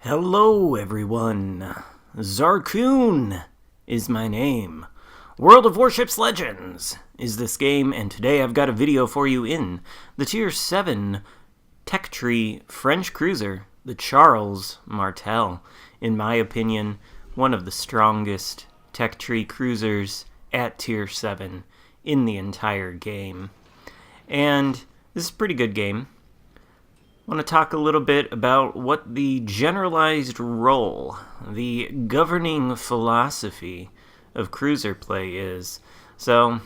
Hello, everyone. Xarkun is my name. World of Warships Legends is this game, and today I've got a video for you in the Tier 7 Tech Tree French cruiser, the Charles Martel. In my opinion, one of the strongest Tech Tree cruisers at Tier 7 in the entire game. And this is a pretty good game. I want to talk a little bit about what the generalized role, the governing philosophy of cruiser play is. So,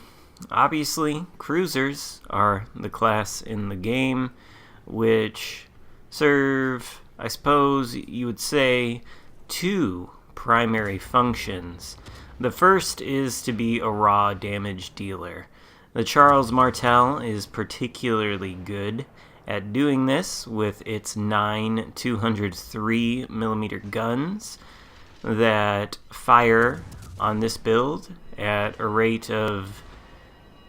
obviously, cruisers are the class in the game which serve, I suppose you would say, two primary functions. The first is to be a raw damage dealer. The Charles Martel is particularly good at doing this with its 9 203mm guns that fire on this build at a rate of,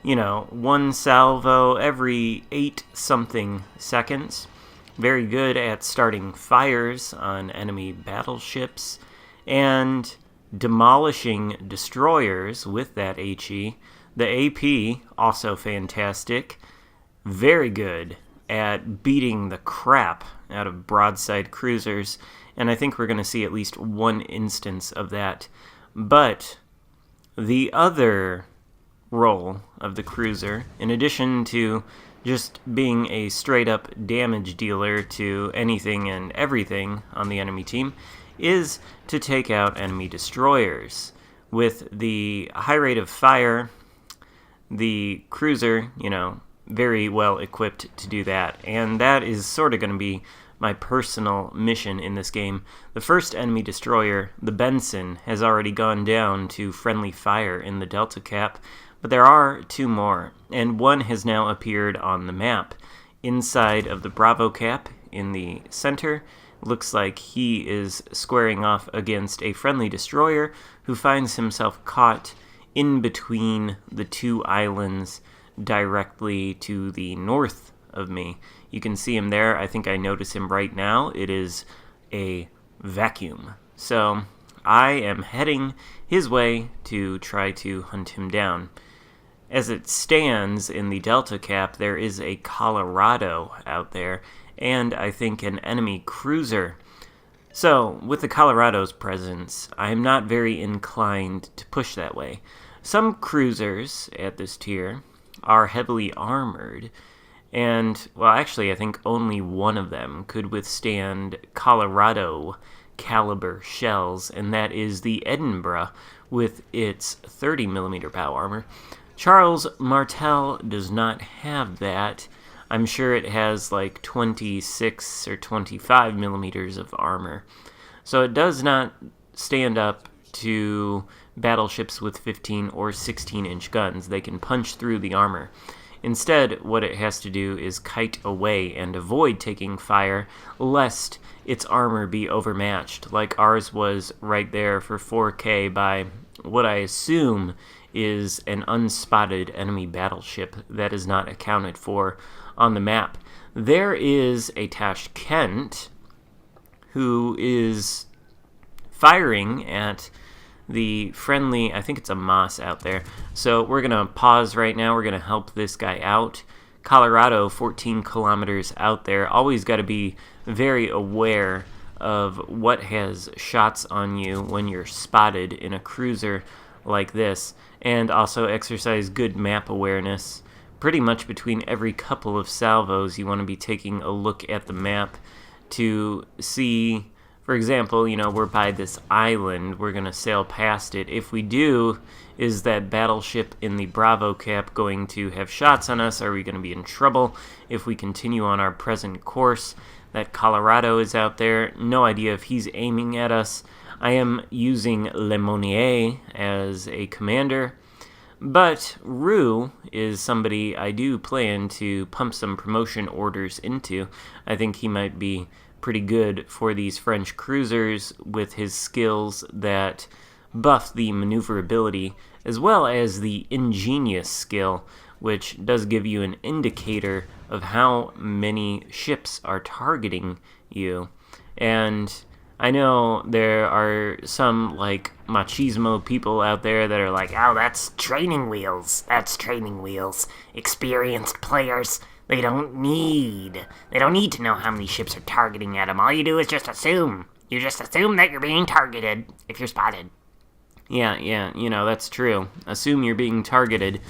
one salvo every 8-something seconds. Very good at starting fires on enemy battleships and demolishing destroyers with that HE. The AP, also fantastic. Very good at beating the crap out of broadside cruisers, and I think we're going to see at least one instance of that. But the other role of the cruiser, in addition to just being a straight-up damage dealer to anything and everything on the enemy team, is to take out enemy destroyers. With the high rate of fire, the cruiser, very well equipped to do that, and that is sort of going to be my personal mission in this game. The first enemy destroyer, the Benson, has already gone down to friendly fire in the Delta Cap, but there are two more, and one has now appeared on the map. Inside of the Bravo Cap in the center, looks like he is squaring off against a friendly destroyer who finds himself caught in between the two islands directly to the north of me. You can see him there. I think I notice him right now. It is a vacuum. So I am heading his way to try to hunt him down. As it stands in the Delta Cap, there is a Colorado out there, and I think an enemy cruiser. So, with the Colorado's presence, I am not very inclined to push that way. Some cruisers at this tier are heavily armored, and, well, actually, I think only one of them could withstand Colorado caliber shells, and that is the Edinburgh with its 30mm bow armor. Charles Martel does not have that. I'm sure it has like 26 or 25mm of armor. So it does not stand up to battleships with 15 or 16-inch guns. They can punch through the armor. Instead, what it has to do is kite away and avoid taking fire, lest its armor be overmatched, like ours was right there for 4K by what I assume is an unspotted enemy battleship that is not accounted for on the map. There is a Tashkent who is firing at the friendly, I think it's a Moss out there. So we're going to pause right now. We're going to help this guy out. Colorado, 14 kilometers out there. Always got to be very aware of what has shots on you when you're spotted in a cruiser like this. And also exercise good map awareness. Pretty much between every couple of salvos, you want to be taking a look at the map to see. For example, we're by this island. We're going to sail past it. If we do, is that battleship in the Bravo Cap going to have shots on us? Are we going to be in trouble if we continue on our present course? That Colorado is out there. No idea if he's aiming at us. I am using Le Monnier as a commander. But Rue is somebody I do plan to pump some promotion orders into. I think he might be pretty good for these French cruisers with his skills that buff the maneuverability as well as the ingenious skill, which does give you an indicator of how many ships are targeting you. And I know there are some, like, machismo people out there that are like, oh, that's training wheels. That's training wheels. Experienced players, they don't need to know how many ships are targeting at them. All you do is just assume. You just assume that you're being targeted if you're spotted. Yeah, that's true. Assume you're being targeted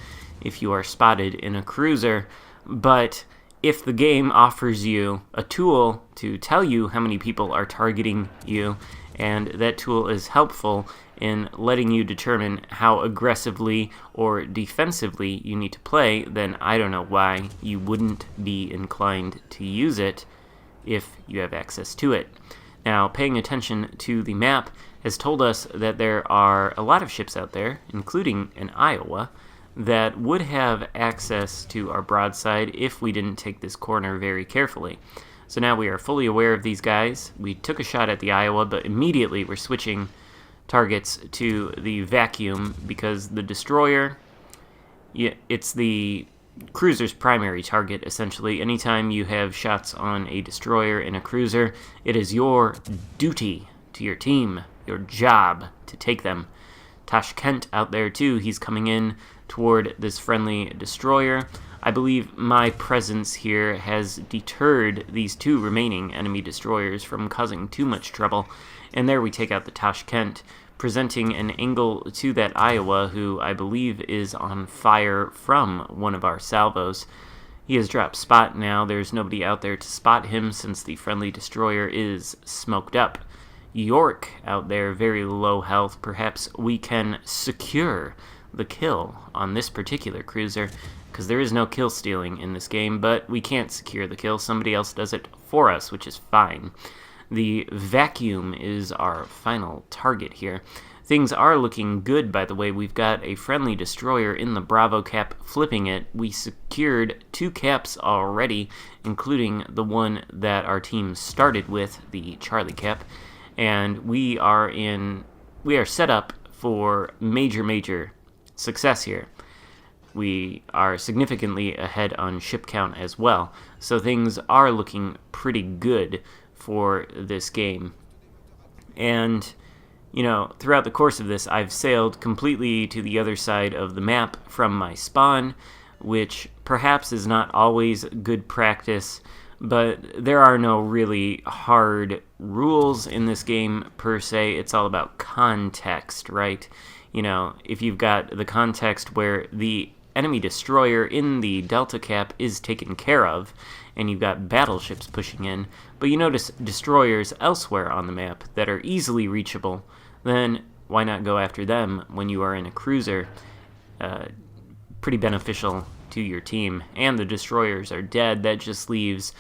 if you are spotted in a cruiser, but if the game offers you a tool to tell you how many people are targeting you, and that tool is helpful in letting you determine how aggressively or defensively you need to play, then I don't know why you wouldn't be inclined to use it if you have access to it. Now, paying attention to the map has told us that there are a lot of ships out there, including an Iowa, that would have access to our broadside if we didn't take this corner very carefully. So now we are fully aware of these guys. We took a shot at the Iowa, but immediately we're switching targets to the vacuum because the destroyer, it's the cruiser's primary target, essentially. Anytime you have shots on a destroyer in a cruiser, it is your duty to your team, your job to take them. Tashkent out there too, he's coming in toward this friendly destroyer. I believe my presence here has deterred these two remaining enemy destroyers from causing too much trouble, and there we take out the Tashkent, presenting an angle to that Iowa, who I believe is on fire from one of our salvos. He has dropped spot now. There's nobody out there to spot him since the friendly destroyer is smoked up. York out there, very low health. Perhaps we can secure the kill on this particular cruiser, because there is no kill stealing in this game, but we can't secure the kill. Somebody else does it for us, which is fine. The vacuum is our final target here. Things are looking good, by the way. We've got a friendly destroyer in the Bravo cap flipping it. We secured 2 caps already, including the one that our team started with, the Charlie cap, and we are set up for major success here. We are significantly ahead on ship count as well, so things are looking pretty good for this game. And, throughout the course of this, I've sailed completely to the other side of the map from my spawn, which perhaps is not always good practice, but there are no really hard rules in this game per se. It's all about context, right? If you've got the context where the enemy destroyer in the Delta Cap is taken care of, and you've got battleships pushing in, but you notice destroyers elsewhere on the map that are easily reachable, then why not go after them when you are in a cruiser? Pretty beneficial to your team. And the destroyers are dead. That just leaves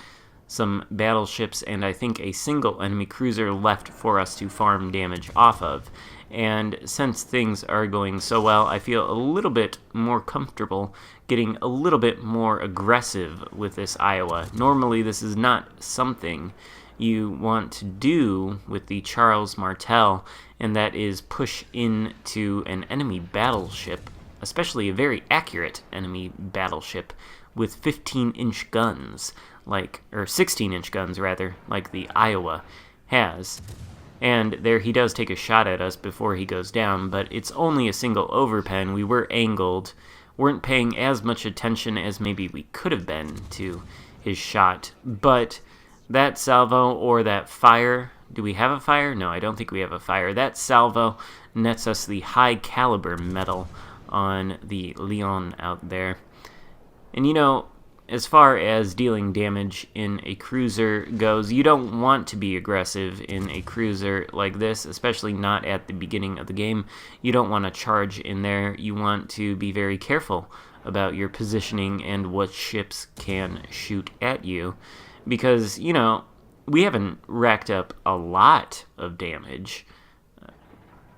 some battleships and I think a single enemy cruiser left for us to farm damage off of. And since things are going so well, I feel a little bit more comfortable getting a little bit more aggressive with this Iowa. Normally this is not something you want to do with the Charles Martel, and that is push into an enemy battleship, especially a very accurate enemy battleship with 15-inch guns, or 16-inch guns rather, like the Iowa has. And there he does take a shot at us before he goes down, but it's only a single overpen. We were angled, weren't paying as much attention as maybe we could have been to his shot. But that salvo or that fire, do we have a fire? No, I don't think we have a fire. That salvo nets us the high caliber medal on the Leon out there. And as far as dealing damage in a cruiser goes, you don't want to be aggressive in a cruiser like this, especially not at the beginning of the game. You don't want to charge in there. You want to be very careful about your positioning and what ships can shoot at you, because, we haven't racked up a lot of damage.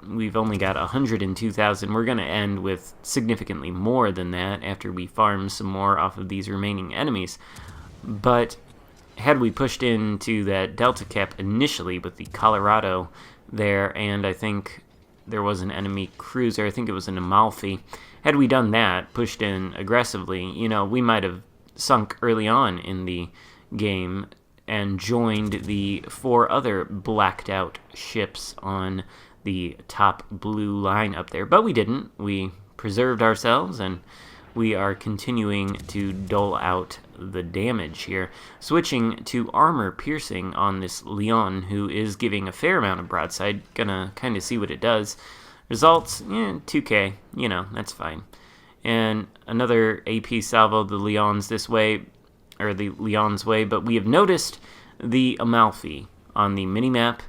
We've only got 102,000. We're going to end with significantly more than that after we farm some more off of these remaining enemies. But had we pushed into that Delta Cap initially with the Colorado there, and I think there was an enemy cruiser, I think it was an Amalfi, had we done that, pushed in aggressively, we might have sunk early on in the game and joined the 4 other blacked out ships on the top blue line up there. But we didn't. We preserved ourselves, and we are continuing to dole out the damage here. Switching to armor piercing on this Leon, who is giving a fair amount of broadside. Gonna kind of see what it does. Results, 2k, that's fine. And another AP salvo the Leon's this way, or the Leon's way, but we have noticed the Amalfi on the minimap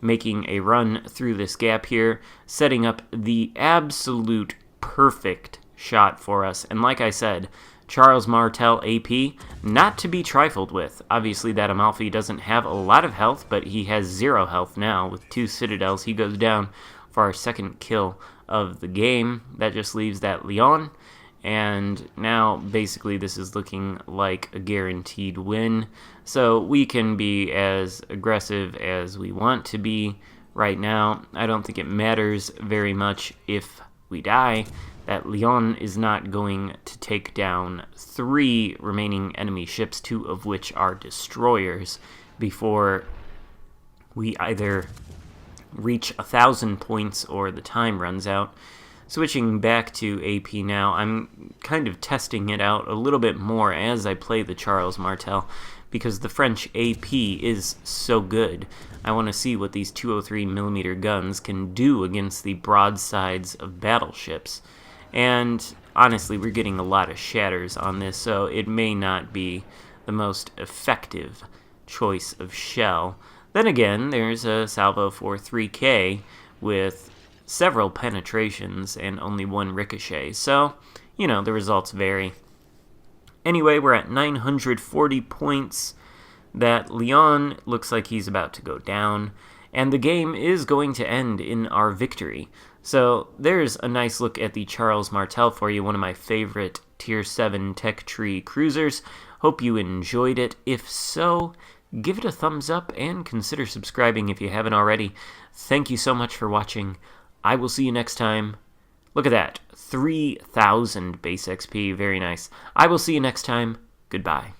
making a run through this gap here, setting up the absolute perfect shot for us. And like I said, Charles Martel AP, not to be trifled with. Obviously that Amalfi doesn't have a lot of health, but he has 0 health now. With 2 Citadels, he goes down for our second kill of the game. That just leaves that Leon, and now basically this is looking like a guaranteed win. So we can be as aggressive as we want to be right now. I don't think it matters very much if we die. That Leon is not going to take down 3 remaining enemy ships, 2 of which are destroyers, before we either reach 1,000 points or the time runs out. Switching back to AP now, I'm kind of testing it out a little bit more as I play the Charles Martel, because the French AP is so good. I want to see what these 203mm guns can do against the broadsides of battleships. And honestly, we're getting a lot of shatters on this, so it may not be the most effective choice of shell. Then again, there's a salvo for 3k with several penetrations and only 1 ricochet, so, the results vary. Anyway, we're at 940 points. That Leon looks like he's about to go down, and the game is going to end in our victory. So there's a nice look at the Charles Martel for you, one of my favorite Tier 7 tech tree cruisers. Hope you enjoyed it. If so, give it a thumbs up and consider subscribing if you haven't already. Thank you so much for watching. I will see you next time. Look at that, 3,000 base XP, very nice. I will see you next time. Goodbye.